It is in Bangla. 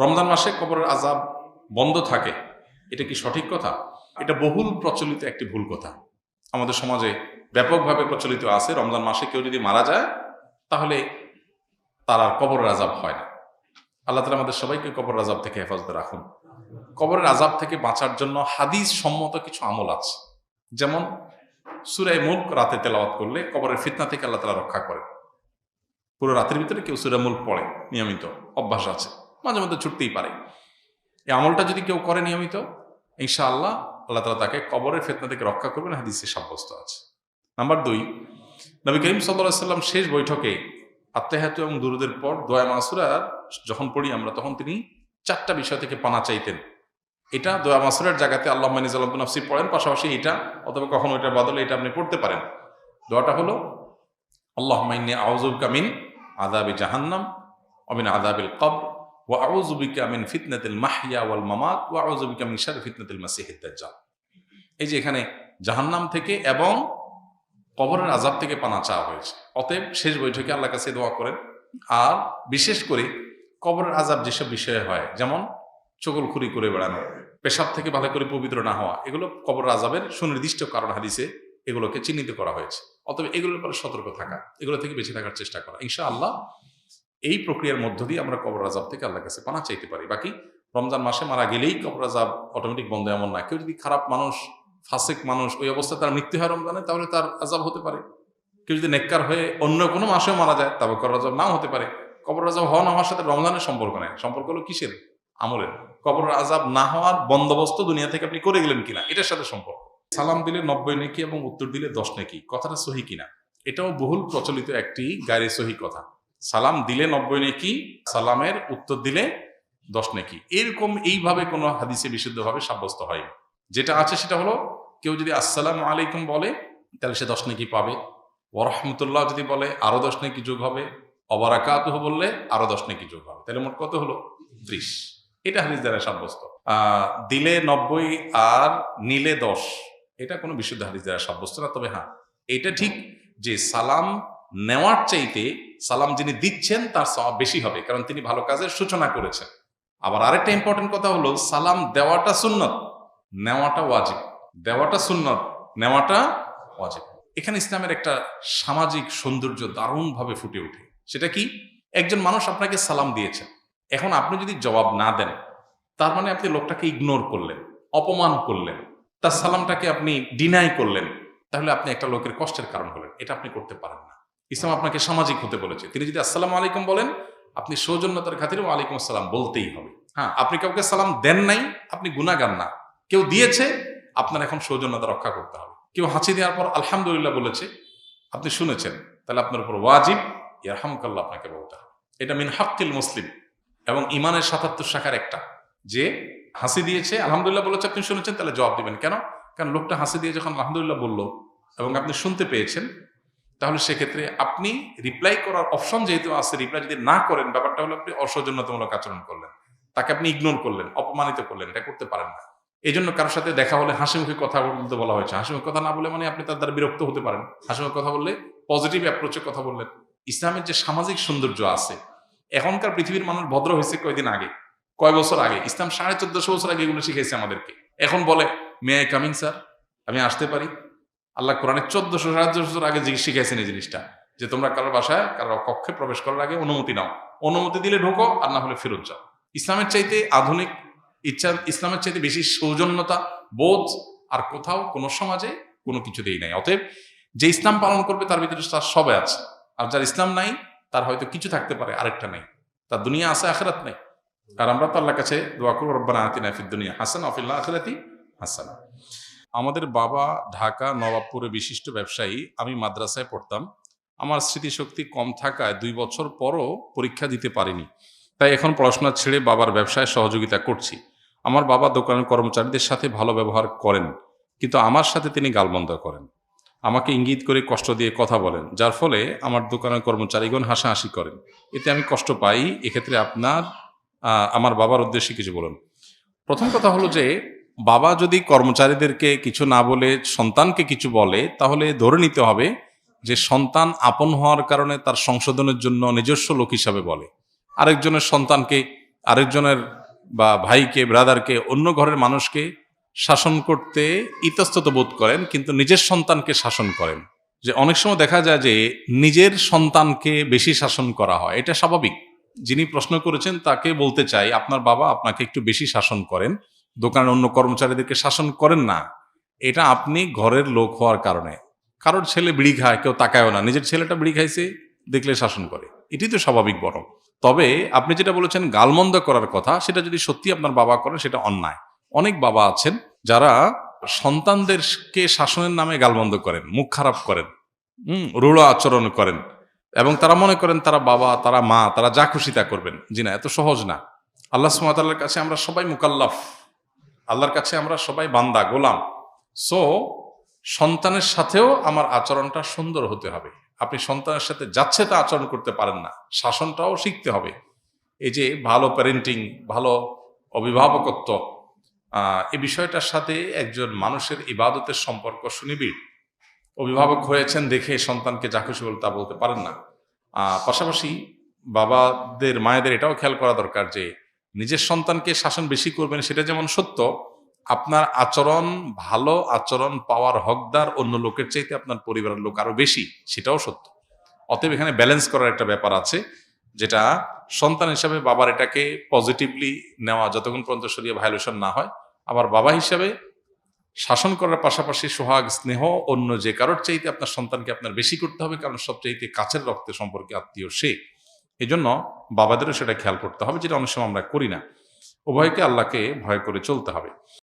রমজান মাসে কবরের আযাব বন্ধ থাকে, এটা কি সঠিক কথা? এটা বহুল প্রচলিত একটি ভুল কথা। আমাদের সমাজে ব্যাপকভাবে প্রচলিত আছে, রমজান মাসে কেউ যদি মারা যায় তাহলে তার আর কবরের আযাব হয় না। আল্লাহ তাআলা আমাদের সবাইকে কবরের আযাব থেকে হেফাজতে রাখুন। কবরের আযাব থেকে বাঁচার জন্য হাদিস সম্মত কিছু আমল আছে, যেমন সূরা মুলক রাতে তেলাওয়াত করলে কবরের ফিতনা থেকে আল্লাহ তাআলা রক্ষা করে। পুরো রাতের ভিতরে কেউ সূরা মুলক পড়ে, নিয়মিত অভ্যাস আছে, মাঝে মধ্যে ছুটতেই পারে, এই আমলটা যদি কেউ করে নিয়মিত, ইনশাআল্লাহ আল্লাহ তাআলা তাকে কবরের ফিতনা থেকে রক্ষা করবেন, হাদিসে সাব্যস্ত আছে। নাম্বার 2, নবী করিম সাল্লাল্লাহু আলাইহি ওয়াসাল্লাম শেষ বৈঠকে আত্তাহিয়াতু এবং দুরুদের পর দোয়া মাসুরা যখন পড়ি আমরা, তখন তিনি 4টা বিষয় থেকে পানা চাইতেন। এটা দোয়া মাসুরার জায়গাতে আল্লাহুম্মা ইন্নী যালামতু নাফসি পড়েন, পাশাপাশি এটা অথবা কখনো এটার বদলে এটা আপনি পড়তে পারেন। দোয়াটা হলো আল্লাহুম্মা ইন্নী আউযু বিকা মিন আযাবি জাহান্নাম ওয়া মিন আযাবিল কবর ওয়া আউযু বিকা মিন ফিতনাতিল মাহইয়া ওয়াল মামাত ওয়া আউযু বিকা মিন শাররি ফিতনাতিল মাসিহিদ দাজ্জাল। এই যে এখানে জাহান্নাম থেকে এবং কবরের আযাব থেকে পানা চাওয়া হয়েছে। অতএব শেষ বৈঠকে আল্লাহর কাছে দোয়া করেন। আর বিশেষ করে কবরের আযাব যেসব বিষয়ে হয়, যেমন চগলখুরি করে বেড়ানো, পেশাব থেকে ভালো করে পবিত্র না হওয়া, এগুলো কবরের আযাবের সুনির্দিষ্ট কারণ হাদিসে এগুলোকে চিহ্নিত করা হয়েছে। অতএব এগুলোর ব্যাপারে সতর্ক থাকা, এগুলো থেকে বেঁচে থাকার চেষ্টা করা, ইনশাআল্লাহ এই প্রক্রিয়ার মধ্য দিয়ে আমরা কবর আযাব থেকে আল্লাহর কাছে পানা চাইতে পারি। বাকি রমজান মাসে মারা গেলেই কবর আযাব অটোমেটিক বন্ধ এমন না। কেউ যদি খারাপ মানুষ, ফাসিক মানুষ, ওই অবস্থায় তার মৃত্যু হয় রমজানে, তাহলে তার আযাব হতে পারে। কেউ যদি নেককার হয়ে অন্য কোনো মাসেও মারা যায়, তবে কবর আযাব নাও হতে পারে। কবর আযাব হওয়া না হওয়ার সাথে রমজানের সম্পর্ক নেই, সম্পর্ক হলো কিসের? আমলের। কবর আযাব না হওয়ার বন্দোবস্ত দুনিয়া থেকে আপনি করে গেলেন কিনা, এটার সাথে সম্পর্ক। সালাম দিলে 90 নেকি এবং উত্তর দিলে 10 নেকি, কথাটা সহি কিনা? এটাও বহুল প্রচলিত একটি গায়রে সহি কথা। সালাম দিলে 90 নেকি, সালামের উত্তর দিলে 10 নেকি, এরকম এইভাবে কোনো হাদিসে বিশুদ্ধভাবে সাব্যস্ত হয়নি। যেটা আছে সেটা হলো, কেউ যদি আসসালামু আলাইকুম বলে তাহলে সে 10 নেকি পাবে, ওয়া রাহমাতুল্লাহ যদি বলে আরো 10 নেকি যোগ হবে, ওয়া বারাকাতুহু বললে আরো 10 নেকি যোগ হবে, তাহলে মোট কত হলো? 30। এটা হাদিস দ্বারা সাব্যস্ত। দিলে 90 আর নিলে 10, এটা কোনো বিশুদ্ধ হাদিস দ্বারা সাব্যস্ত না। তবে হ্যাঁ, এটা ঠিক যে সালাম নেওয়ার চাইতে সালাম যিনি দিচ্ছেন তার সওয়াব বেশি হবে, কারণ তিনি ভালো কাজের সূচনা করেছেন। আবার আরেকটা ইম্পর্টেন্ট কথা হলো, সালাম দেওয়াটা সুন্নত, নেওয়াটা ওয়াজিব। দেওয়াটা সুন্নত, নেওয়াটা ওয়াজিব। এখানে ইসলামের একটা সামাজিক সৌন্দর্য দারুণভাবে ফুটে ওঠে। সেটা কি? একজন মানুষ আপনাকে সালাম দিয়েছেন, এখন আপনি যদি জবাব না দেন, তার মানে আপনি লোকটাকে ইগনোর করলেন, অপমান করলেন, তার সালামটাকে আপনি ডিনাই করলেন, তাহলে আপনি একটা লোকের কষ্টের কারণ হলেন। এটা আপনি করতে পারেন না। ইসলাম আপনাকে সামাজিক হতে বলেছে। তিনি যদি আসসালামু আলাইকুম বলেন, আপনি সৌজন্যতার খাতিরে ওয়ালাইকুম আসসালাম বলতেই হবে। হ্যাঁ, আপনি কাউকে সালাম দেন নাই, আপনি গুনাহগার না। কেউ দিয়েছে, আপনার এখন সৌজন্যতা রক্ষা করতে হবে। কেউ হাঁচি দেওয়ার পর আলহামদুলিল্লাহ বলেছে, আপনি শুনেছেন, তাহলে আপনার উপর ওয়াজিব ইয়ারহামুকাল্লাহ আপনাকে বলতে হবে। এটা মিন হাক্কিল মুসলিম এবং ইমানের ৭৭ শাখার একটা, যে হাসি দিয়েছে, আলহামদুলিল্লাহ বলেছে, আপনি শুনেছেন, তাহলে জবাব দিবেন। কেন? কারণ লোকটা হাসি দিয়ে যখন আলহামদুলিল্লাহ বলল এবং আপনি শুনতে পেয়েছেন, তাহলে সেক্ষেত্রে আপনি রিপ্লাই করার অপশন যেহেতু আছে, রিপ্লাই যদি না করেন, ব্যাপারটা হলো আপনি অসৌজন্যতামূলক আচরণ করলেন, তাকে আপনি ইগনোর করলেন, অপমানিত করলেন। এটা করতে পারেন না। এই জন্য কারোর সাথে দেখা হলে হাসিমুখে কথা বলতে বলা হয়েছে। হাসিমুখে কথা না বলে মানে আপনি তার দ্বারা বিরক্ত হতে পারেন। হাসিমুখে কথা বললে পজিটিভ অ্যাপ্রোচে কথা বললেন। ইসলামের যে সামাজিক সৌন্দর্য আছে, এখনকার পৃথিবীর মানুষ ভদ্র হয়েছে কয়দিন আগে, কয় বছর আগে। ইসলাম 1450 বছর আগে এগুলো শিখেছে আমাদেরকে। এখন বলে মে আই কামিং স্যার, আমি আসতে পারি? আল্লাহ কোরআনে 1400-1500 বছর আগে শিখাইছেন এই জিনিসটা, যে তোমরা কারোর বাসায়, কারোর কক্ষে প্রবেশ করার আগে অনুমতি নাও, অনুমতি দিলে ঢোকো, আর না হলে ফেরত যাও। ইসলামের চাইতে আধুনিক ইচ্ছা, ইসলামের চাইতে বেশি সৌজন্যতা বোধ আর কোথাও কোনো সমাজে কোনো কিছুতেই নাই। অতএব যে ইসলাম পালন করবে তার ভিতরে তার সবে আছে, আর যার ইসলাম নাই তার হয়তো কিছু থাকতে পারে, আরেকটা নাই, তার দুনিয়া আছে আখিরাত নাই। আর আমরা তো আল্লাহর কাছে দোয়া করব, রব্বানা আতিনা ফিদ দুনিয়া হাসানা ওয়া ফিল আখিরাতি হাসানা। আমাদের বাবা ঢাকা নবাবপুরে বিশিষ্ট ব্যবসায়ী। আমি মাদ্রাসায় পড়তাম। আমার স্মৃতিশক্তি কম থাকায় 2 বছর পরও পরীক্ষা দিতে পারিনি, তাই এখন পড়াশোনা ছেড়ে বাবার ব্যবসায় সহযোগিতা করছি। আমার বাবা দোকানের কর্মচারীদের সাথে ভালো ব্যবহার করেন, কিন্তু আমার সাথে তিনি গালমন্দ করেন, আমাকে ইঙ্গিত করে কষ্ট দিয়ে কথা বলেন, যার ফলে আমার দোকানের কর্মচারীগণ হাসাহাসি করেন। এতে আমি কষ্ট পাই। এক্ষেত্রে আমার বাবার উদ্দেশ্যে কিছু বলুন। প্রথম কথা হলো যে, বাবা যদি কর্মচারীদেরকে কিছু না বলে সন্তানকে কিছু বলে, তাহলে ধরে নিতে হবে যে সন্তান আপন হওয়ার কারণে তার সংশোধনের জন্য নিজস্ব লোক হিসাবে বলে। আরেকজনের সন্তানকে আরেকজনের বা ভাইকে, ব্রাদারকে, অন্য ঘরের মানুষকে শাসন করতে ইতস্তত বোধ করেন, কিন্তু নিজের সন্তানকে শাসন করেন। যে অনেক সময় দেখা যায় যে নিজের সন্তানকে বেশি শাসন করা হয়, এটা স্বাভাবিক। যিনি প্রশ্ন করেছেন তাকে বলতে চাই, আপনার বাবা আপনাকে একটু বেশি শাসন করেন, দোকানের অন্য কর্মচারীদেরকে শাসন করেন না। এটা আপনি ঘরের লোক হওয়ার কারণে। কারোর ছেলে বিড়ি খায়, কেউ তাকায়ও না, নিজের ছেলেটা বিড়ি খাইছে দেখলে শাসন করে, এটাই তো স্বাভাবিক। বরং তবে আপনি যেটা বলেছেন গালমন্দ করার কথা, সেটা যদি সত্যি আপনার বাবা করেন সেটা অন্যায়। অনেক বাবা আছেন যারা সন্তানদেরকে শাসনের নামে গালমন্দ করেন, মুখ খারাপ করেন, রূঢ় আচরণ করেন, এবং তারা মনে করেন তারা বাবা, তারা মা, তারা যা খুশি তা করবেন। জি না, এত সহজ না। আল্লাহ সুবহানাহু ওয়া তাআলার কাছে আমরা সবাই মুকাল্লাফ, আল্লাহর কাছে আমরা সবাই বান্দা, গোলাম। সো সন্তানের সাথেও আমার আচরণটা সুন্দর হতে হবে। আপনি সন্তানের সাথে যাচ্ছে তা আচরণ করতে পারেন না, শাসনটাও শিখতে হবে। এই যে ভালো প্যারেন্টিং, ভালো অভিভাবকত্ব, এই বিষয়টার সাথে একজন মানুষের ইবাদতের সম্পর্ক সুনিবিড়। অভিভাবক হয়েছেন দেখে সন্তানকে যা খুশি বলে তা বলতে পারেন না। পাশাপাশি বাবাদের, মায়েদের এটাও খেয়াল করা দরকার যে নিজের সন্তানকে শাসন বেশি করবেন সেটা যেমন সত্য, আপনার আচরণ, ভালো আচরণ পাওয়ার হকদার অন্য লোকের চাইতে আপনার পরিবারের লোক আরো বেশি, সেটাও সত্য। অতএব এখানে ব্যালেন্স করার একটা ব্যাপার আছে, যেটা সন্তান হিসাবে বাবার এটাকে পজিটিভলি নেওয়া যতক্ষণ পর্যন্ত শরীরে ভায়োলেশন না হয়। আবার বাবা হিসাবে শাসন করার পাশাপাশি সোহাগ, স্নেহ অন্য যে কারোর চাইতে আপনার সন্তানকে আপনার বেশি করতে হবে, কারণ সবচাইতে কাছের রক্তের সম্পর্কে আত্মীয় সে। এই জন্য বাবাদেরও সেটা খেয়াল করতে হবে, যেটা অনেক সময় আমরা করি না। উভয়কে আল্লাহকে ভয় করে চলতে হবে।